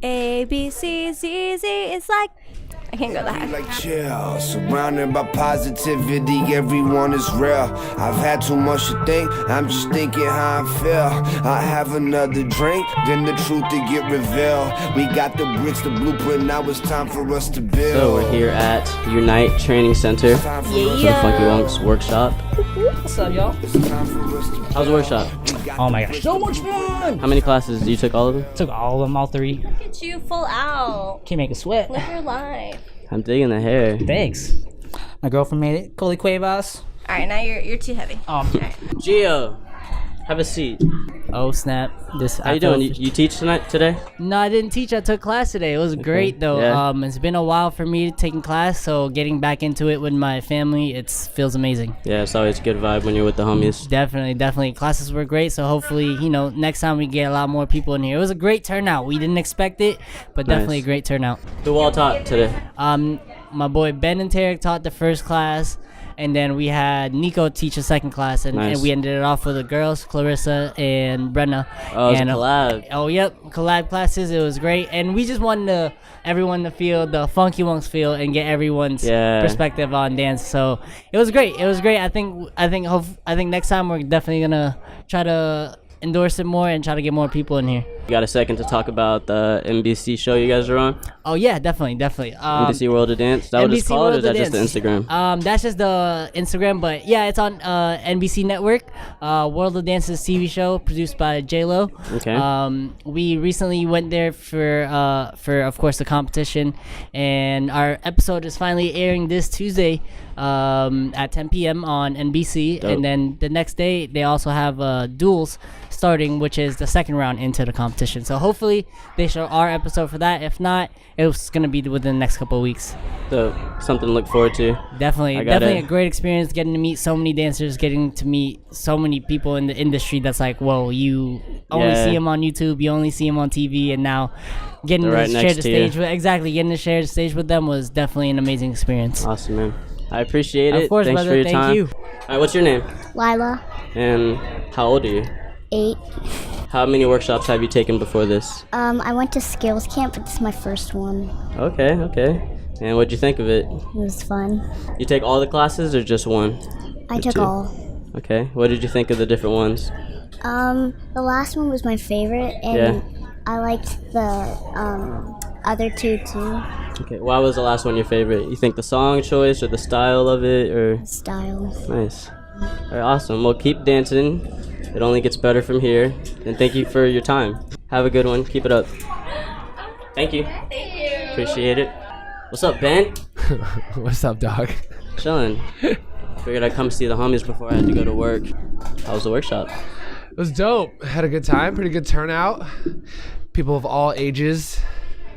A, B, C, Z, Z. It's like, I can't go that high. Like chill, surrounded by positivity, everyone is real. I've had too much to think, I'm just thinking how I feel. I have another drink, then the truth to get revealed. We got the bricks, the blueprint, now it's time for us to build. So we're here at Unite Training Center for the Funky Wunks Workshop. What's up, y'all? How's the workshop? Oh my gosh, so much fun! How many classes? You took all of them? Took all of them, all 3. Look at you, full out. Can't make a sweat. Live your life. I'm digging the hair. Thanks. My girlfriend made it. Coli Cuevas. All right, now you're too heavy. Gio, have a seat. Oh snap! How you doing? You teach today? No, I didn't teach. I took class today. It was great though. Yeah. It's been a while for me taking class, so getting back into it with my family, it feels amazing. Yeah, it's always a good vibe when you're with the homies. Definitely. Classes were great, so hopefully, next time we get a lot more people in here. It was a great turnout. We didn't expect it, but definitely a great turnout. Who all taught today? My boy Ben and Tarek taught the first class. And then we had Nico teach the second class, and we ended it off with the girls, Clarissa and Brenna. Oh, it was a collab. Oh, yep, collab classes. It was great, and we just wanted everyone to feel the Funky Wunks feel and get everyone's perspective on dance. So it was great. I think next time we're definitely gonna try to endorse it more and try to get more people in here. You got a second to talk about the NBC show you guys are on? Oh yeah, definitely. NBC World of Dance. Is that what it's called, or is that just the Instagram? That's just the Instagram, but yeah, it's on NBC Network. World of Dance's TV show produced by J-Lo. Okay. We recently went there for of course the competition, and our episode is finally airing this Tuesday at 10 p.m. on NBC. Dope. And then the next day they also have duels starting, which is the second round into the competition. So hopefully they show our episode for that. If not, it's gonna be within the next couple of weeks. So something to look forward to. Definitely a great experience getting to meet so many dancers, getting to meet so many people in the industry. That's like, whoa, you only see them on YouTube, you only see them on TV, and now getting to share the stage getting to share the stage with them was definitely an amazing experience. Awesome, man. I appreciate it. Of course, Thanks brother. for your Thank time. you. All right, what's your name? Lila, And how old are you? 8. How many workshops have you taken before this? I went to skills camp, but this is my first one. Okay. And what'd you think of it? It was fun. You take all the classes or just one? I Or took 2? all. Okay. What did you think of the different ones? The last one was my favorite, and I liked the other 2 too. Okay. Why was the last one your favorite? You think the song choice or the style of it or? Style. Nice. All right, awesome. Well, keep dancing. It only gets better from here. And thank you for your time. Have a good one. Keep it up. Thank you. Appreciate it. What's up, Ben? What's up, dog? Chilling. Figured I'd come see the homies before I had to go to work. How was the workshop? It was dope. Had a good time. Pretty good turnout. People of all ages,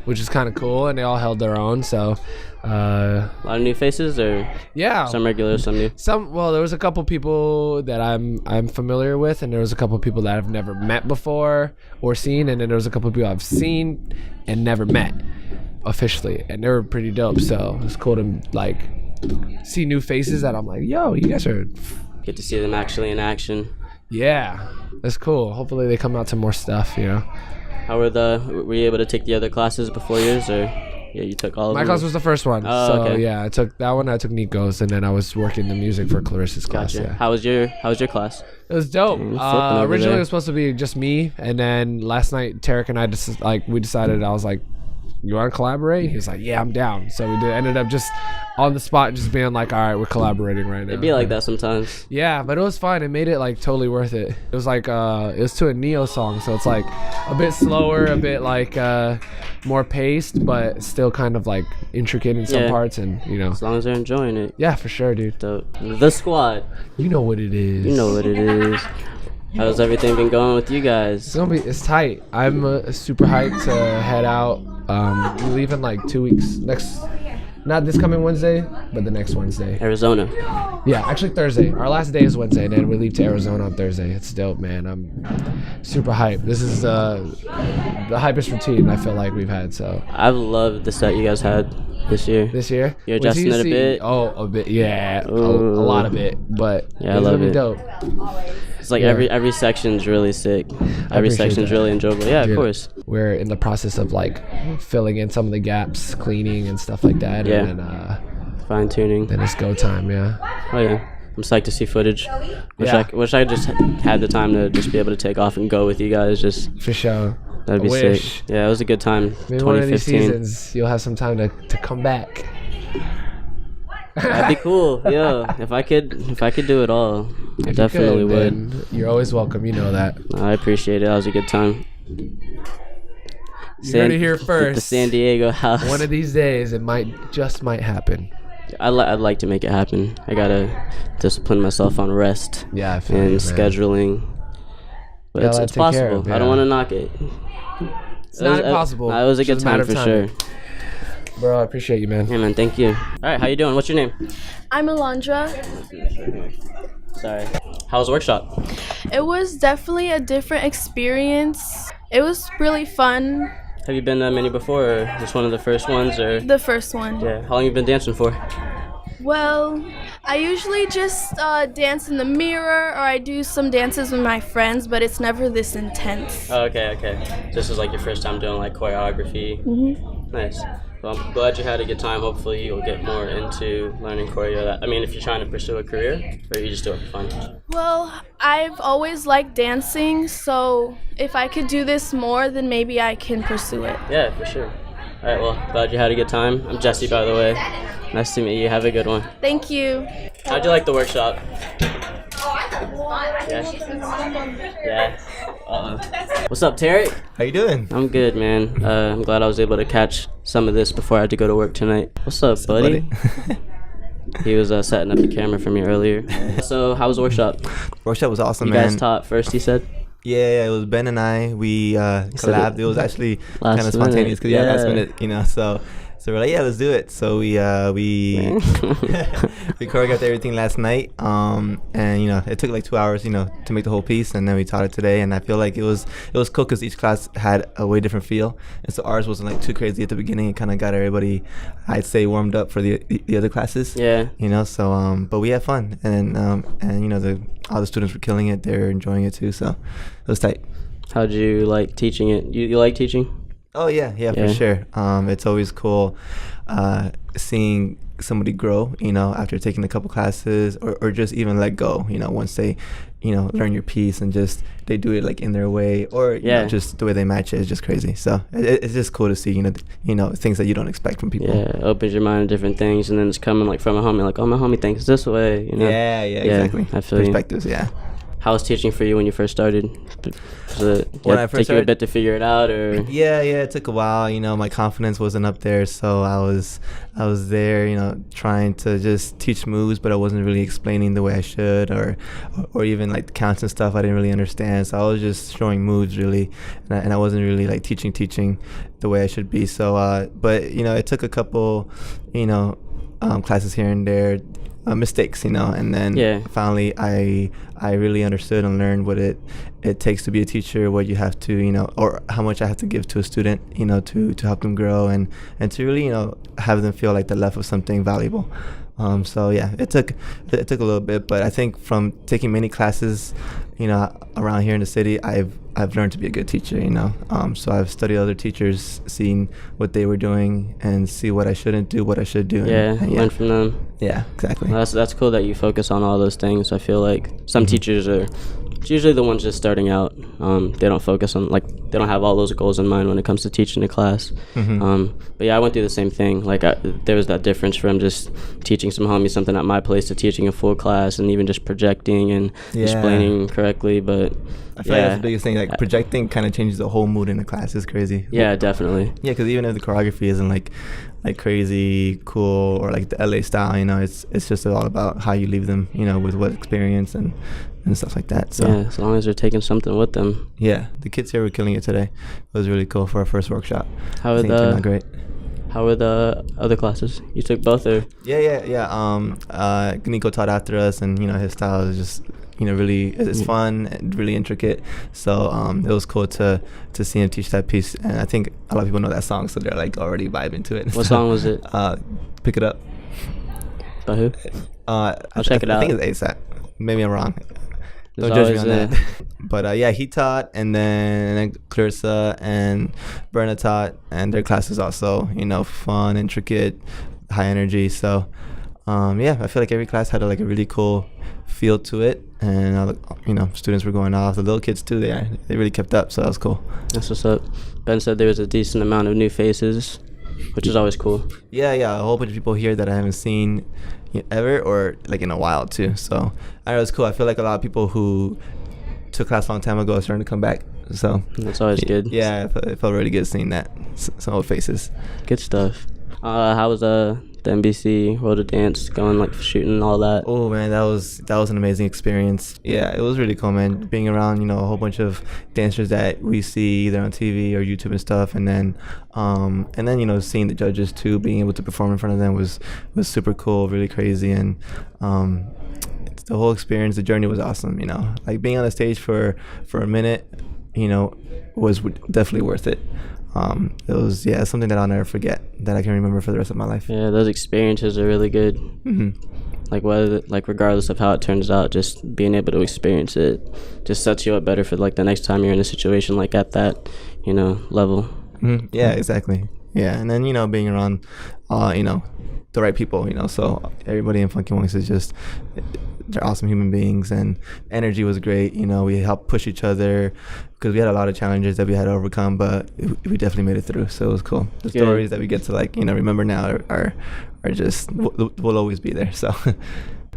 which is kind of cool, and they all held their own. So, A lot of new faces, or some regular, some new? Well, there was a couple people that I'm familiar with, and there was a couple people that I've never met before or seen, and then there was a couple people I've seen and never met officially, and they were pretty dope. So it was cool to like see new faces that I'm like, yo, you guys are. Get to see them actually in action. Yeah, that's cool. Hopefully they come out to more stuff, How were you able to take the other classes before yours, or you took all of them? My class was the first one. Oh, okay. Yeah, I took that one. I took Nico's, and then I was working the music for Clarissa's class. Gotcha. Yeah. How was your class? It was dope. Originally there. it was supposed to be just me, and then last night Tarek and I we decided. I was like, "You want to collaborate?" He was like, "Yeah, I'm down." So we ended up just on the spot, just being like, "All right, we're collaborating right now." It'd be like that sometimes. Yeah, but it was fun. It made it like totally worth it. It was like it was to a Neo song, so it's like a bit slower, a bit like more paced, but still kind of like intricate in some parts, and as long as they're enjoying it. Yeah, for sure, dude. The squad. You know what it is. You know what it is. How's everything been going with you guys? It's tight. I'm super hyped to head out. We leave in like 2 weeks. Not this coming Wednesday, but the next Wednesday. Arizona. Yeah, actually Thursday. Our last day is Wednesday, and then we leave to Arizona on Thursday. It's dope, man. I'm super hyped. This is the hypest routine I feel like we've had. So I've loved the set you guys had this year. This year? You're adjusting it a bit? Oh, a bit. Yeah, a lot of it. But yeah, I it's love gonna be it. dope. Cause like every section's really sick. Every section's really enjoyable. Yeah, of course. We're in the process of like filling in some of the gaps, cleaning and stuff like that. Yeah. And then, fine tuning. Then it's go time. Yeah. Oh yeah. I'm psyched to see footage. Wish I just had the time to just be able to take off and go with you guys. Just for sure. That'd be sick. Yeah, it was a good time. Maybe 2015. One of these seasons, you'll have some time to come back. That'd be cool. Yeah, if I could do it all, I definitely would. You're always welcome. You know that. I appreciate it. That was a good time. You heard it here first. The San Diego house. One of these days, it might happen. I'd like to make it happen. I gotta discipline myself on rest. Yeah, I feel and scheduling. But it's possible. I don't want to knock it. It's not impossible. It was a good time for sure. Bro, I appreciate you, man. Yeah, man. Thank you. All right, how you doing? What's your name? I'm Alondra. Sorry. How was the workshop? It was definitely a different experience. It was really fun. Have you been many before, or just one of the first ones, or? The first one. Yeah. How long have you been dancing for? Well, I usually just dance in the mirror, or I do some dances with my friends, but it's never this intense. Oh, okay. This is like your first time doing like choreography. Mm-hmm. Nice. Well, I'm glad you had a good time. Hopefully you'll get more into learning choreo. I mean, if you're trying to pursue a career, or you just do it for fun? Well, I've always liked dancing, so if I could do this more, then maybe I can pursue it. Yeah, for sure. All right, well, glad you had a good time. I'm Jesse, by the way. Nice to meet you. Have a good one. Thank you. How'd you like the workshop? Yeah. What's up, Terry? How you doing? I'm good, man. I'm glad I was able to catch some of this before I had to go to work tonight. What's up, buddy? He was setting up the camera for me earlier. So, how was the workshop? Workshop was awesome, you man. You guys taught first, he said? Yeah, it was Ben and I. We collabed. It was actually kind of spontaneous because last minute, So we're like, yeah, let's do it. So we we choreographed everything last night, and it took like 2 hours, to make the whole piece, and then we taught it today. And I feel like it was cool because each class had a way different feel, and so ours wasn't like too crazy at the beginning. It kind of got everybody, I'd say, warmed up for the other classes. Yeah. So but we had fun, and all the students were killing it. They're enjoying it too. So it was tight. How'd you like teaching it? You like teaching? Oh yeah, for sure. It's always cool seeing somebody grow, after taking a couple classes or just even let go, once they, learn your piece and just they do it like in their way or just the way they match it is just crazy. So it's just cool to see, things that you don't expect from people. Yeah, it opens your mind to different things, and then it's coming like from a homie, like, oh, my homie thinks this way, Yeah, exactly. I feel perspectives, you. How was teaching for you when you first started? When I first started, you a bit to figure it out, or? Yeah, it took a while. My confidence wasn't up there, so I was there, trying to just teach moves, but I wasn't really explaining the way I should, or even like the counts and stuff. I didn't really understand, so I was just showing moves really, and I wasn't really like teaching the way I should be. So, but it took a couple, classes here and there. Mistakes, and then finally I really understood and learned what it takes to be a teacher, what you have to, or how much I have to give to a student, to help them grow and to really, have them feel like they're left with something valuable. So yeah, it took a little bit, but I think from taking many classes, around here in the city, I've learned to be a good teacher, so I've studied other teachers, seen what they were doing and see what I shouldn't do, what I should do. And learn from them. Yeah, exactly. Well, that's cool that you focus on all those things. I feel like some teachers are, it's usually the ones just starting out. They don't focus on, they don't have all those goals in mind when it comes to teaching a class. But yeah, I went through the same thing. There was that difference from just teaching some homies something at my place to teaching a full class and even just projecting and explaining correctly. But I feel like that's the biggest thing. Like projecting kind of changes the whole mood in the class. It's crazy. Yeah, definitely. Yeah, because even if the choreography isn't like crazy cool or like the LA style, it's just all about how you leave them, with what experience and stuff like that. So yeah, as long as they're taking something with them. Yeah, the kids here were killing it today. It was really cool for our first workshop. How were it turned out great. How were the other classes? You took both, or? Yeah. Nico taught after us, and his style is just really it's fun and really intricate. So it was cool to see him teach that piece, and I think a lot of people know that song, so they're like already vibing to it. What song was it? Pick It Up. By who? I'll check it out. I think it's ASAP. Maybe I'm wrong. There's Don't judge me always on that. But yeah, he taught, and then Clarissa and Berna taught, and their class is also, fun, intricate, high energy. So yeah, I feel like every class had a really cool feel to it, and students were going off. The little kids too, they really kept up, so that was cool. That's what's up. Ben said there was a decent amount of new faces, which is always cool. Yeah, a whole bunch of people here that I haven't seen ever, or in a while too. So I know it's cool. I feel like a lot of people who took class a long time ago are starting to come back. So that's always good. Yeah, it felt really good seeing that, some old faces. Good stuff. How was the NBC World of Dance going, shooting and all that? Oh man, that was an amazing experience. Yeah, it was really cool, man. Being around, a whole bunch of dancers that we see either on TV or YouTube and stuff, and then seeing the judges too, being able to perform in front of them was super cool, really crazy, and the whole experience, the journey was awesome. Being on the stage for a minute, was definitely worth it. It was something that I'll never forget, that I can remember for the rest of my life. Yeah, those experiences are really good. Mm-hmm. Regardless of how it turns out, just being able to experience it just sets you up better for the next time you're in a situation at that level. Mm-hmm. Yeah, exactly. Yeah, and then being around the right people, so everybody in Funky Wunks is just, they're awesome human beings, and energy was great. We helped push each other because we had a lot of challenges that we had to overcome, but we definitely made it through, so it was cool. The stories that we get to remember now are just will always be there. So all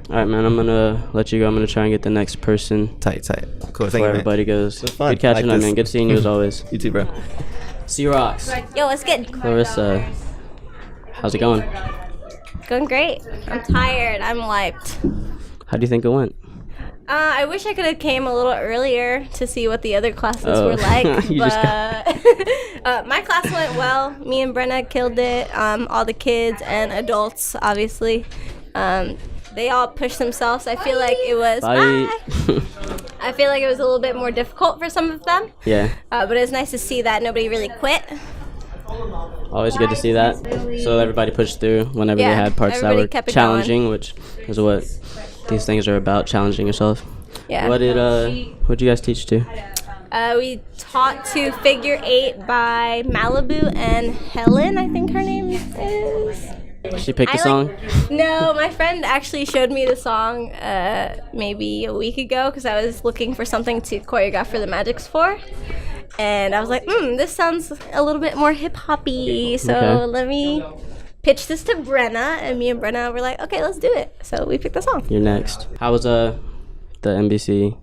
right, man, I'm gonna let you go. I'm gonna try and get the next person tight. Cool. Thank you, everybody man. goes. Good catching up, man. Good seeing you as always. You too, bro. See you, rocks. Yo, what's good? Clarissa, how's it going? Going great. I'm tired. I'm wiped. How do you think it went? I wish I could have came a little earlier to see what the other classes were like, but my class went well. Me and Brenna killed it. All the kids and adults, obviously. They all pushed themselves. I feel like it was I feel like it was a little bit more difficult for some of them. Yeah. But it's nice to see that nobody really quit. Always good to see that. So everybody pushed through whenever they had parts that were challenging, which is what these things are about, challenging yourself. Yeah. What'd you guys teach to? We taught to Figure 8 by Malibu and Helen, I think her name is. She picked the song? No, my friend actually showed me the song maybe a week ago because I was looking for something to choreograph for the Magics for. And I was like, this sounds a little bit more hip-hoppy, so let me pitch this to Brenna. And me and Brenna were like, okay, let's do it. So we picked the song. You're next. How was the NBC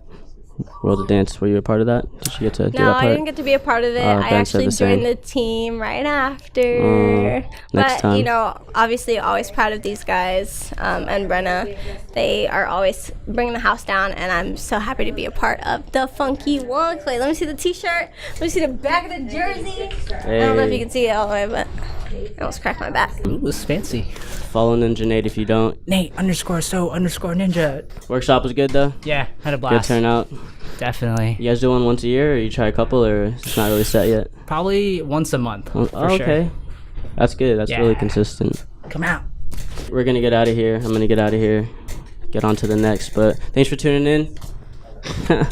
World of Dance? Were you a part of that? Did you get to do that part? No, I didn't get to be a part of it. I actually joined the team right after. Next time. Obviously always proud of these guys and Brenna. They are always bringing the house down, and I'm so happy to be a part of the Funky Wunks. Wait, let me see the t-shirt. Let me see the back of the jersey. Hey. I don't know if you can see it all the way, but I almost cracked my back. Ooh, it's fancy. Follow Ninja Nate if you don't. Nate_so_ninja. Workshop was good though? Yeah, had a blast. Good turnout. Definitely. You guys do one once a year, or you try a couple, or it's not really set yet? Probably once a month. For okay. Sure. That's good. That's really consistent. Come out. We're gonna get out of here. I'm gonna get out of here. Get on to the next. But thanks for tuning in. All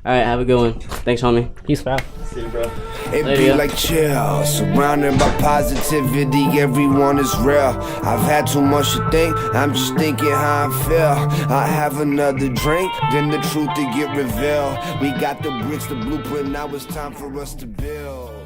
right, have a good one. Thanks, homie. Peace, pal. See you, bro. It be like chill, surrounded by positivity, everyone is real. I've had too much to think, I'm just thinking how I feel. I have another drink, then the truth to get revealed. We got the bricks, the blueprint, now it's time for us to build.